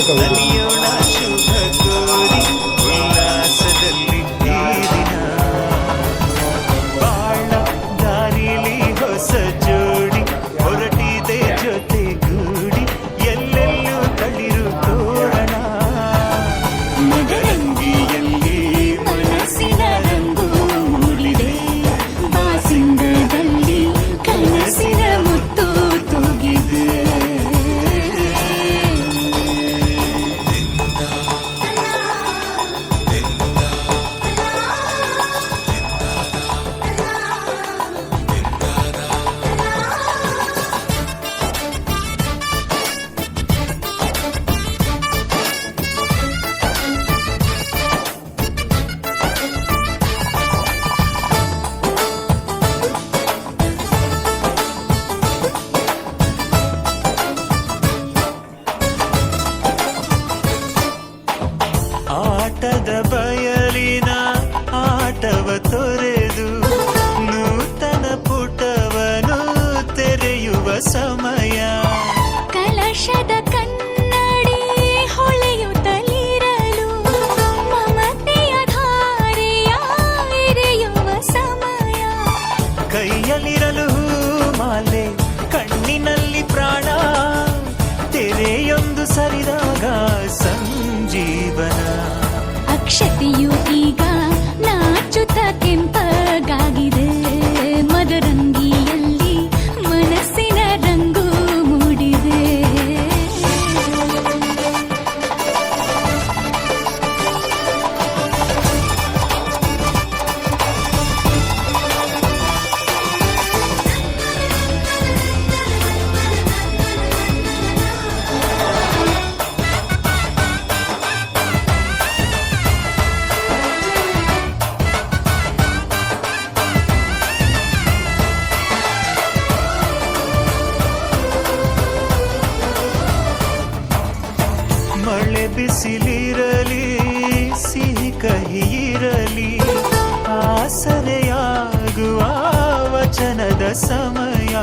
ನಲಿಯೋಣ ಶುಭ ಕೋರಿ ಉಲ್ಲಾಸದಲ್ಲಿ ಈ ದಿನ ಬಾಳ ದಾರಿಲಿ ಹೊಸ ಜೋಡಿ ಹೊರಟಿದೆ ಜೊತೆಗೂಡಿ ಎಲ್ಲೆಲ್ಲೂ ತಳಿರು ತೋರಣ ಮದರಂಗಿಯಲ್ಲಿ ಮನಸ್ಸಿನ ರಂಗು ಮೂಡಿದೆ ಬಾಸಿಂಗದಲ್ಲಿ ಕನಸಿನ ಮುತ್ತು ತೂಗಿದೆ ಆಟದ ಬಯಲಿನ ಆಟವ ತೊರೆದು ನೂತನ ಪುಟವನು ತೆರೆಯುವ ಸಮಯ ಕಲಶದ ಕನ್ನಡಿ ಹೊಳೆಯುತ್ತಲಿರಲು ಮಮತೆಯ ಧಾರೆಯ ಎರೆಯುವ ಸಮಯ ಕೈಯಲ್ಲಿರಲು ಮಾಲೆ ಕಣ್ಣಿನಲ್ಲಿ ಪ್ರಾಣ ತೆರೆಯೊಂದು ಸರಿದಾಗ ಸಂಜೀವನ ಅಕ್ಷತೆಯು ಈಗ ನಾಚುತ್ತ ಕೆಂಪಗಾಗಿದೆ ಮದರಂಗಿಯಲ್ಲಿ ಮನಸ್ಸಿನ ರಂಗು ಮೂಡಿದೆ ಮಳೆ ಬಿಸಿಲಿರಲಿ ಸಿಹಿ ಕಹಿ ಇರಲಿ ಆಸರೆಯಾಗುವ ವಚನದ ಸಮಯ